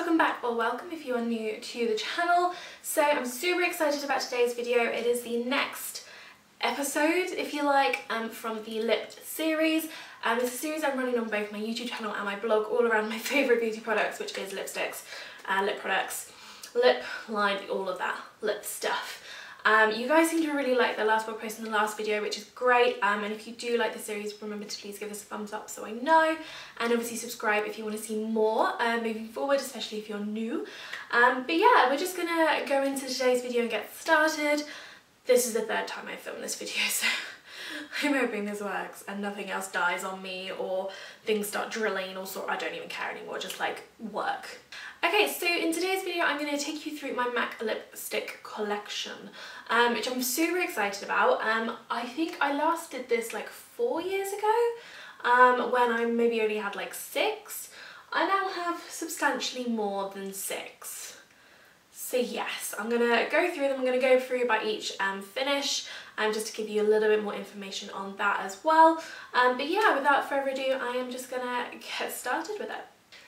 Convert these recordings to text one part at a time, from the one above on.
welcome back, or welcome if you are new to the channel. So I'm super excited about today's video. It is the next episode, if you like, from the lip series. It's a series I'm running on both my YouTube channel and my blog, all around my favourite beauty products, which is lipsticks, lip products, lip line, all of that lip stuff. You guys seem to really like the last blog post and the last video, which is great, and if you do like the series, remember to please give us a thumbs up so I know, and obviously subscribe if you want to see more moving forward, especially if you're new. But yeah, we're just gonna go into today's video and get started. This is the third time I've filmed this video, so I'm hoping this works and nothing else dies on me or things start drilling or sort. I don't even care anymore, just like work. Okay, so in today's video I'm going to take you through my MAC lipstick collection, which I'm super excited about. I think I last did this like 4 years ago, when I maybe only had like 6. I now have substantially more than 6. So yes, I'm going to go through them. I'm going to go through by each finish, just to give you a little bit more information on that as well. But yeah, without further ado, I am just going to get started with it.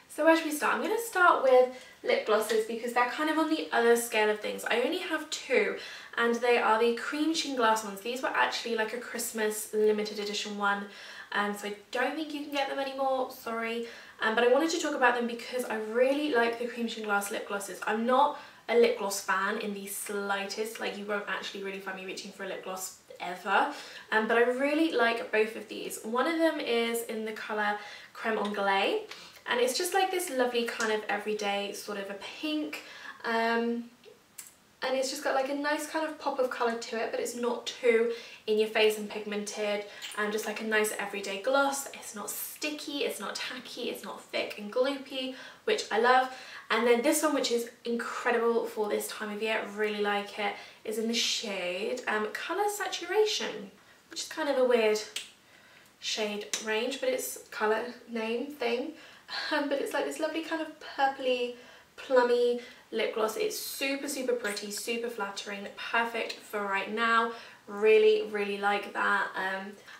So where should we start? I'm going to start with lip glosses because they're kind of on the other scale of things. I only have 2, and they are the Creme Anglaise ones. These were actually like a Christmas limited edition one, so I don't think you can get them anymore, sorry. But I wanted to talk about them because I really like the Creme Anglaise lip glosses. I'm not a lip gloss fan in the slightest, like you won't actually really find me reaching for a lip gloss ever, but I really like both of these. One of them is in the colour Creme Anglaise, and it's just like this lovely kind of everyday sort of a pink, and it's just got like a nice kind of pop of colour to it, but it's not too in your face and pigmented, and just like a nice everyday gloss. It's not sticky, it's not tacky, it's not thick and gloopy, which I love. And then this one, which is incredible for this time of year, I really like it, is in the shade Colour Saturation, which is kind of a weird shade range, but it's colour name thing. But it's like this lovely kind of purpley, plummy lip gloss. It's super, super pretty, super flattering, perfect for right now. Really, really like that.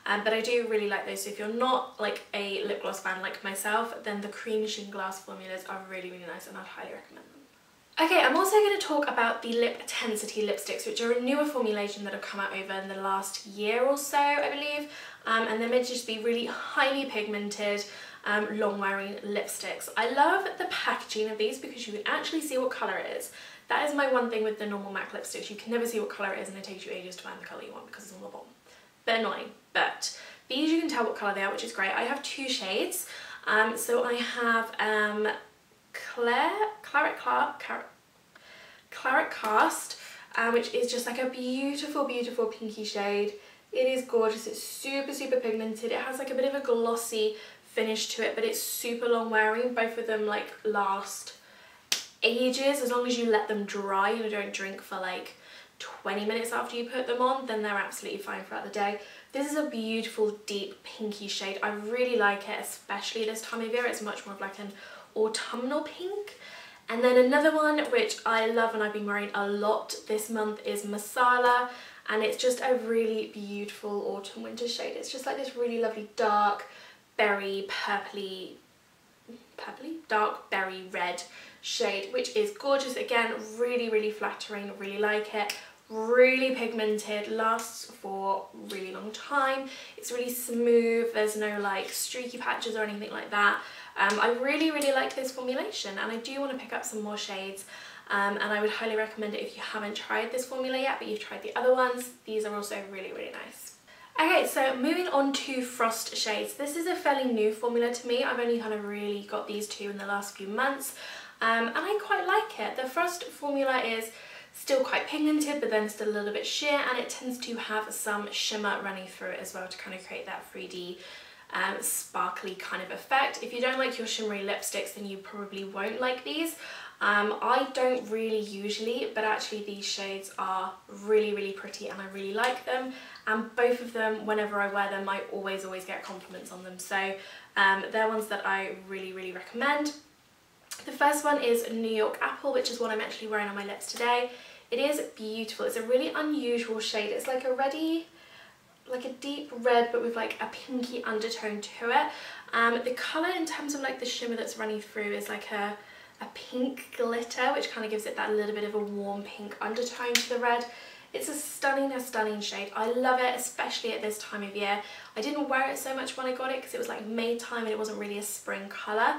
But I do really like those. So if you're not like a lip gloss fan like myself, then the Creme Anglaise formulas are really, really nice, and I'd highly recommend them. Okay, I'm also going to talk about the Lip Intensity lipsticks, which are a newer formulation that have come out over in the last year or so, I believe. And they're meant to just be really highly pigmented, long wearing lipsticks. I love the packaging of these because you can actually see what colour it is. That is my one thing with the normal MAC lipsticks. You can never see what colour it is, and it takes you ages to find the colour you want because it's on the bottom. Bit annoying, but these you can tell what colour they are, which is great. I have 2 shades. So I have Claret Cast, which is just like a beautiful, beautiful pinky shade. It is gorgeous. It's super, super pigmented. It has like a bit of a glossy finish to it, but it's super long wearing. Both of them like last ages as long as you let them dry and you don't drink for like 20 minutes after you put them on, then they're absolutely fine throughout the day. This is a beautiful deep pinky shade. I really like it, especially this time of year. It's much more of like an autumnal pink. And then another one which I love and I've been wearing a lot this month is Marsala, and it's just a really beautiful autumn winter shade. It's just like this really lovely dark berry purpley dark berry red shade, which is gorgeous. Again, really, really flattering, really like it. Really pigmented, lasts for a really long time. It's really smooth, there's no like streaky patches or anything like that. I really, really like this formulation, and I do want to pick up some more shades, and I would highly recommend it if you haven't tried this formula yet but you've tried the other ones. These are also really, really nice. Okay, so moving on to Frost shades. This is a fairly new formula to me. I've only kind of really got these 2 in the last few months, and I quite like it. The Frost formula is still quite pigmented, but then still a little bit sheer, and it tends to have some shimmer running through it as well to kind of create that 3D sparkly kind of effect. If you don't like your shimmery lipsticks, then you probably won't like these. I don't really usually, but actually these shades are really, really pretty and I really like them, and both of them, whenever I wear them, I always get compliments on them. So they're ones that I really, really recommend. The first one is New York Apple, which is what I'm actually wearing on my lips today. It is beautiful. It's a really unusual shade. It's like a deep red but with like a pinky undertone to it. The colour in terms of like the shimmer that's running through is like a a pink glitter, which kind of gives it that little bit of a warm pink undertone to the red. It's a stunning shade. I love it, especially at this time of year. I didn't wear it so much when I got it because it was like May time and it wasn't really a spring colour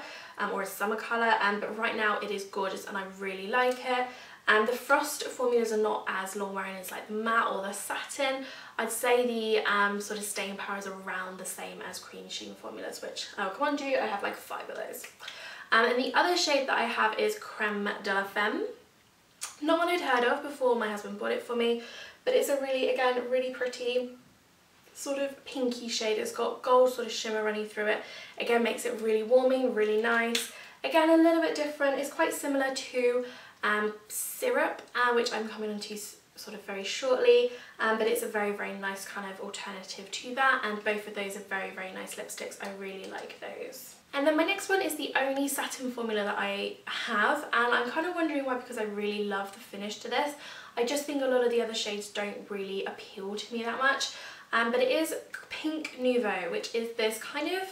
or a summer colour, but right now it is gorgeous and I really like it. And the Frost formulas are not as long wearing as like the matte or the satin. I'd say the sort of staying power is around the same as Cream Sheen formulas, which I'll come on to. I have like 5 of those. And the other shade that I have is Creme de la Femme. Not one I'd heard of before my husband bought it for me, but it's a really, again, really pretty sort of pinky shade. It's got gold sort of shimmer running through it. Again, makes it really warming, really nice. Again, a little bit different. It's quite similar to Syrup, which I'm coming on to sort of very shortly, but it's a very nice kind of alternative to that, and both of those are very nice lipsticks. I really like those. And then my next one is the only satin formula that I have, and I'm kind of wondering why, because I really love the finish to this. I just think a lot of the other shades don't really appeal to me that much, but it is Pink Nouveau, which is this kind of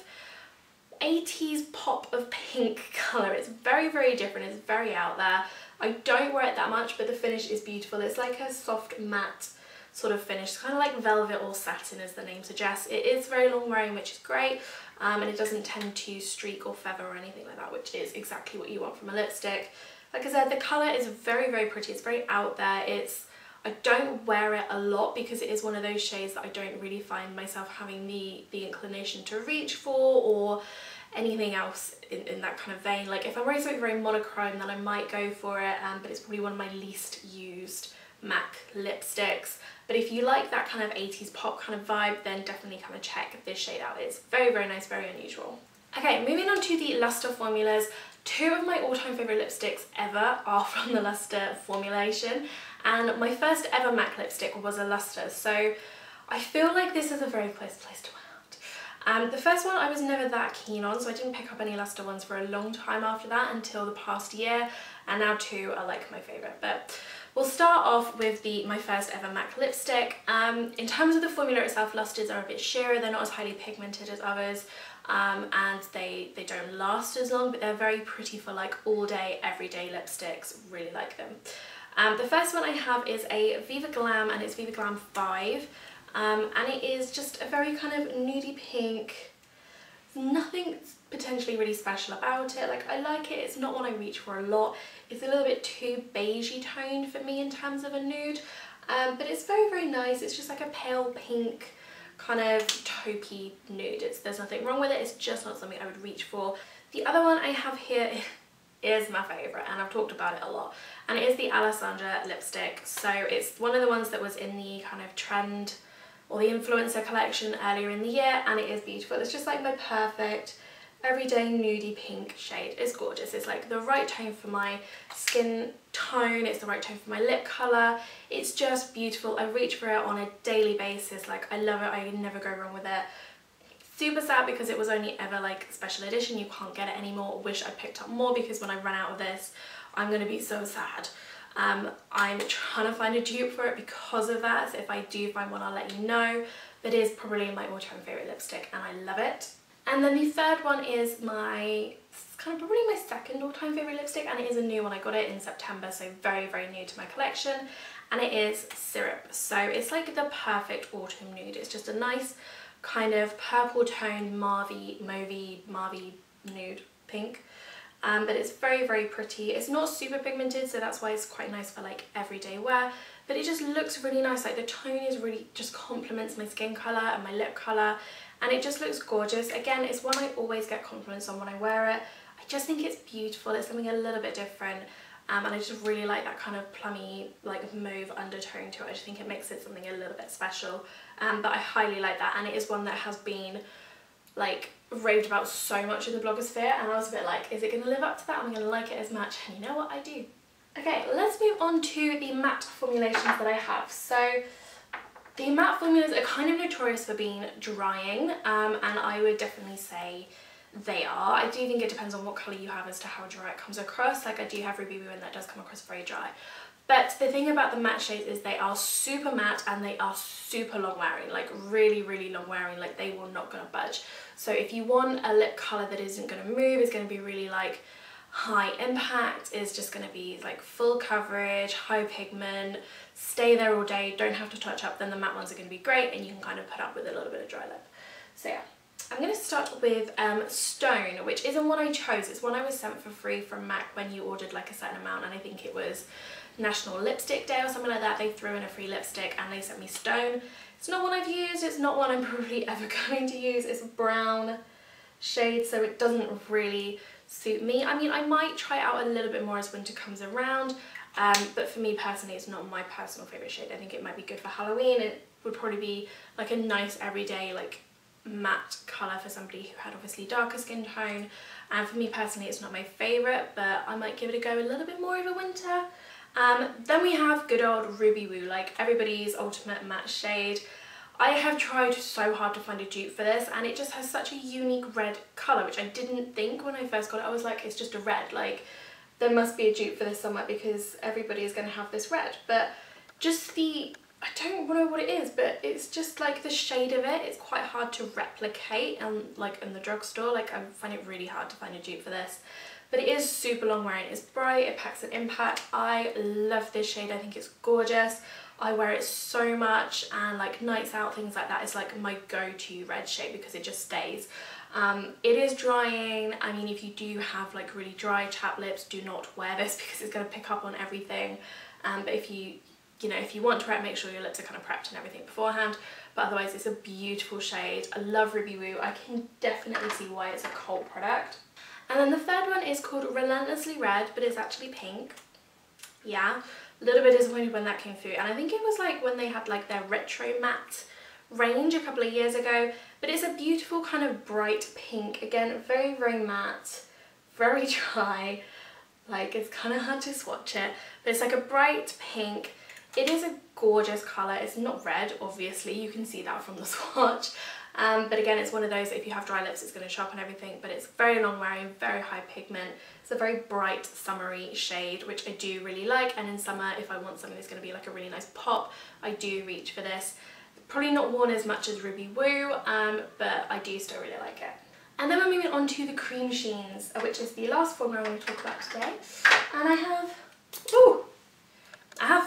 80s pop of pink colour. It's very different, it's very out there. I don't wear it that much, but the finish is beautiful. It's like a soft matte sort of finish, kind of like velvet or satin as the name suggests. It is very long wearing, which is great, and it doesn't tend to streak or feather or anything like that, which is exactly what you want from a lipstick. Like I said, the colour is very pretty. It's very out there. I don't wear it a lot because it is one of those shades that I don't really find myself having the inclination to reach for, or anything else in that kind of vein. Like if I'm wearing something very monochrome, then I might go for it, but it's probably one of my least used MAC lipsticks. But if you like that kind of 80s pop kind of vibe, then definitely come and check this shade out. It's very nice, very unusual. Okay, moving on to the Luster formulas. 2 of my all-time favourite lipsticks ever are from the Luster formulation, and my first ever MAC lipstick was a Luster, so I feel like this is a very close place to my heart. The first one I was never that keen on, so I didn't pick up any Luster ones for a long time after that, until the past year, and now 2 are like my favourite. But we'll start off with my first ever MAC lipstick. In terms of the formula itself, Lusters are a bit sheerer, they're not as highly pigmented as others, and they don't last as long, but they're very pretty for like all day, everyday lipsticks. Really like them. The first one I have is a Viva Glam, and it's Viva Glam V, and it is just a very kind of nudie pink. Nothing potentially really special about it. Like, I like it, it's not one I reach for a lot. It's a little bit too beigey toned for me in terms of a nude, but it's very nice. It's just like a pale pink kind of taupey nude. There's nothing wrong with it, it's just not something I would reach for. The other one I have here is my favourite, and I've talked about it a lot, and it is the Alessandra lipstick. So it's one of the ones that was in the kind of trend or the influencer collection earlier in the year, and it is beautiful. It's just like my perfect everyday nudie pink shade. It's gorgeous. It's like the right tone for my skin tone, it's the right tone for my lip colour. It's just beautiful. I reach for it on a daily basis. Like, I love it, I never go wrong with it. Super sad because it was only ever like special edition, you can't get it anymore. Wish I picked up more, because when I run out of this, I'm gonna be so sad. I'm trying to find a dupe for it because of that, so if I do find one I'll let you know, but it is probably my all-time favourite lipstick and I love it. And then the third one is probably my second all-time favourite lipstick, and it is a new one. I got it in September, so very new to my collection, and it is Syrup. So it's like the perfect autumn nude. It's just a nice kind of purple toned mauvey nude pink. But it's very pretty. It's not super pigmented, so that's why it's quite nice for like everyday wear, but it just looks really nice. Like, the tone is really just complements my skin colour and my lip colour, and it just looks gorgeous. Again, it's one I always get compliments on when I wear it. I just think it's beautiful. It's something a little bit different, and I just really like that kind of plummy, like mauve undertone to it. I just think it makes it something a little bit special, but I highly like that, and it is one that has been like raved about so much in the blogosphere, and I was a bit like, is it going to live up to that? Am I going to like it as much? And you know what, I do. Okay, let's move on to the matte formulations that I have. So the matte formulas are kind of notorious for being drying, and I would definitely say they are. I do think it depends on what colour you have as to how dry it comes across. Like, I do have Ruby Woo, and that does come across very dry. But the thing about the matte shades is they are super matte and they are super long wearing, like really long wearing. Like, they will not gonna budge. So if you want a lip colour that isn't gonna move, is gonna be really like high impact, is just going to be like full coverage, high pigment, stay there all day, don't have to touch up, then the matte ones are going to be great and you can kind of put up with a little bit of dry lip. So yeah, I'm going to start with Stone, which isn't one I chose, it's one I was sent for free from MAC when you ordered like a certain amount, and I think it was National Lipstick Day or something like that. They threw in a free lipstick and they sent me Stone. It's not one I've used, it's not one I'm probably ever going to use. It's a brown shade, so it doesn't really suit me. I mean, I might try it out a little bit more as winter comes around, but for me personally, it's not my personal favourite shade. I think it might be good for Halloween. It would probably be like a nice everyday like matte colour for somebody who had obviously darker skin tone, and for me personally it's not my favourite, but I might give it a go a little bit more over winter. Then we have good old Ruby Woo, like everybody's ultimate matte shade. I have tried so hard to find a dupe for this, and it just has such a unique red colour, which I didn't think when I first got it. I was like, it's just a red, like there must be a dupe for this somewhere because everybody is going to have this red. But just the, I don't know what it is, but it's just like the shade of it, it's quite hard to replicate and like in the drugstore. Like I find it really hard to find a dupe for this. But it is super long wearing, it's bright, it packs an impact. I love this shade, I think it's gorgeous. I wear it so much, and like nights out, things like that is like my go-to red shade because it just stays. It is drying. I mean, if you do have like really dry chapped lips, do not wear this because it's going to pick up on everything. But if you want to wear it, make sure your lips are kind of prepped and everything beforehand. But otherwise, it's a beautiful shade. I love Ruby Woo. I can definitely see why it's a cult product. And then the third one is called Relentlessly Red, but it's actually pink. Yeah, a little bit disappointed when that came through, and I think it was like when they had like their retro matte range a couple of years ago. But it's a beautiful kind of bright pink, again very, very matte, very dry, like it's kind of hard to swatch it, but it's like a bright pink. It is a gorgeous colour. It's not red, obviously, you can see that from the swatch. But again, it's one of those, if you have dry lips, it's going to show up on everything, but it's very long wearing, very high pigment. It's a very bright, summery shade, which I do really like, and in summer, if I want something that's going to be like a really nice pop, I do reach for this. Probably not worn as much as Ruby Woo, but I do still really like it. And then we're moving on to the cream sheens, which is the last formula I want to talk about today. And I have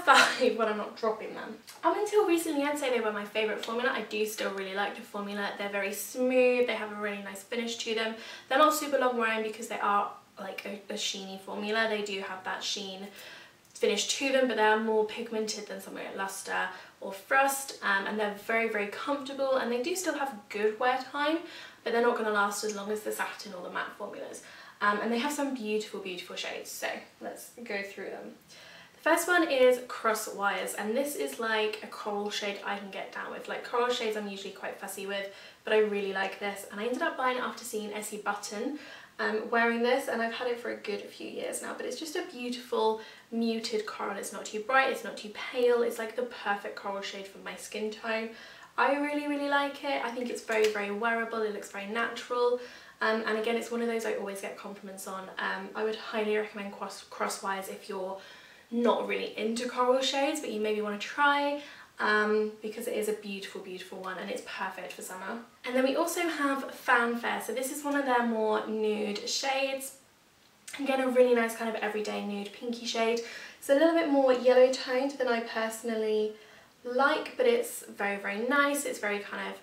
5 when I'm not dropping them. Up until recently, I'd say they were my favourite formula. I do still really like the formula. They're very smooth, they have a really nice finish to them. They're not super long wearing because they are like a sheeny formula. They do have that sheen finish to them, but they are more pigmented than something like Luster or Frost, and they're very, very comfortable, and they do still have good wear time, but they're not going to last as long as the satin or the matte formulas. And they have some beautiful, beautiful shades, so let's go through them. First one is Cross Wires, and this is like a coral shade I can get down with. Like coral shades I'm usually quite fussy with, but I really like this, and I ended up buying it after seeing Essie Button wearing this, and I've had it for a good few years now. But it's just a beautiful muted coral. It's not too bright, it's not too pale, it's like the perfect coral shade for my skin tone. I really, really like it. I think it's very, very wearable, it looks very natural. And again, it's one of those I always get compliments on. I would highly recommend Cross Wires if you're not really into coral shades, but you maybe want to try, because it is a beautiful, beautiful one, and it's perfect for summer. And then we also have Fanfare. So this is one of their more nude shades. Again, a really nice kind of everyday nude pinky shade. It's a little bit more yellow toned than I personally like, but it's very, very nice. It's very kind of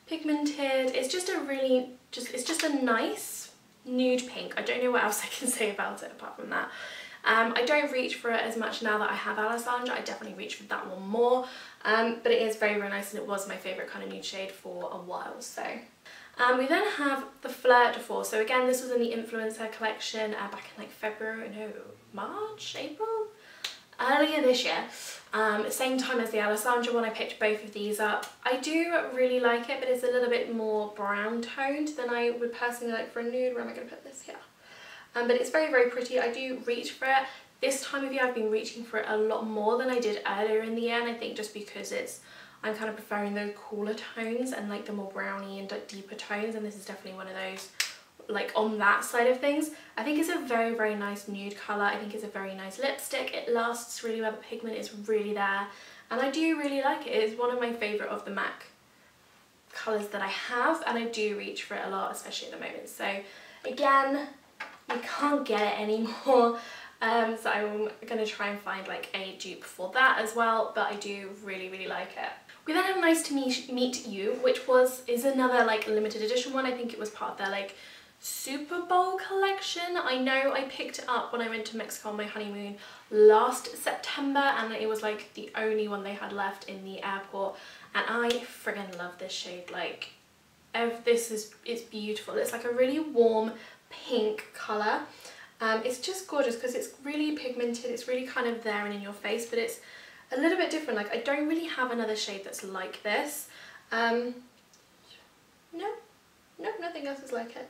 pigmented. It's just a really, it's just a nice nude pink. I don't know what else I can say about it apart from that. I don't reach for it as much now that I have Alessandra. I definitely reach for that one more, but it is very, very nice, and it was my favourite kind of nude shade for a while. So we then have the Fleur de Faux. So again, this was in the Influencer collection back in like February, no, March, April? Earlier this year. Same time as the Alessandra one, I picked both of these up. I do really like it, but it's a little bit more brown toned than I would personally like for a nude. Where am I going to put this? Here. But it's very, very pretty. I do reach for it. This time of year I've been reaching for it a lot more than I did earlier in the year, and I think just because I'm kind of preferring those cooler tones and like the more browny and deeper tones, and this is definitely one of those like on that side of things. I think it's a very, very nice nude colour. I think it's a very nice lipstick. It lasts really well, the pigment is really there, and I do really like it. It's one of my favourite of the MAC colours that I have, and I do reach for it a lot, especially at the moment. So again, you can't get it anymore. So I'm going to try and find like a dupe for that as well, but I do really like it. We then have Nice to Meet You, which is another like limited edition one. I think it was part of their like Super Bowl collection. I know I picked it up when I went to Mexico on my honeymoon last September, and it was like the only one they had left in the airport, and I friggin' love this shade. Like, it's beautiful. It's like a really warm pink colour. It's just gorgeous because it's really pigmented, it's really kind of there and in your face, but it's a little bit different. Like, I don't really have another shade that's like this. No, nothing else is like it.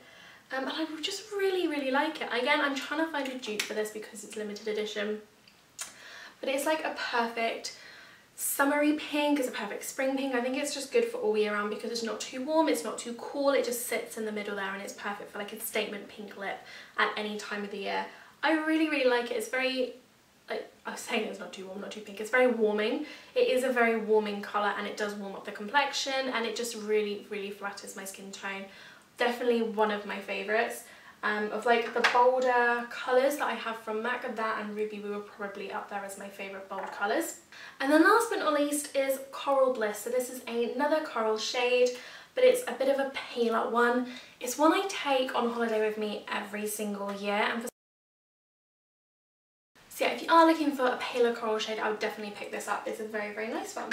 And I just really like it. Again, I'm trying to find a dupe for this because it's limited edition. But it's like a perfect summery pink, it's a perfect spring pink. I think it's just good for all year round because it's not too warm, it's not too cool, it just sits in the middle there, and it's perfect for like a statement pink lip at any time of the year. I really like it. It's very, like I was saying, it's not too warm, not too pink. It's very warming. It is a very warming colour, and it does warm up the complexion, and it just really flatters my skin tone. Definitely one of my favourites. Of like the bolder colours that I have from MAC, that and Ruby were probably up there as my favourite bold colours. And then last but not least is Coral Bliss. So this is another coral shade, but it's a bit of a paler one. It's one I take on holiday with me every single year. And so yeah, if you are looking for a paler coral shade, I would definitely pick this up. It's a very nice one.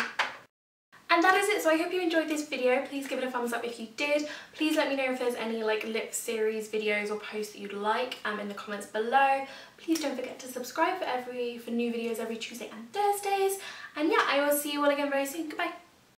And that is it. So I hope you enjoyed this video. Please give it a thumbs up if you did. Please let me know if there's any like lip series videos or posts that you'd like in the comments below. Please don't forget to subscribe for new videos every Tuesday and Thursdays. And yeah, I will see you all again very soon. Goodbye.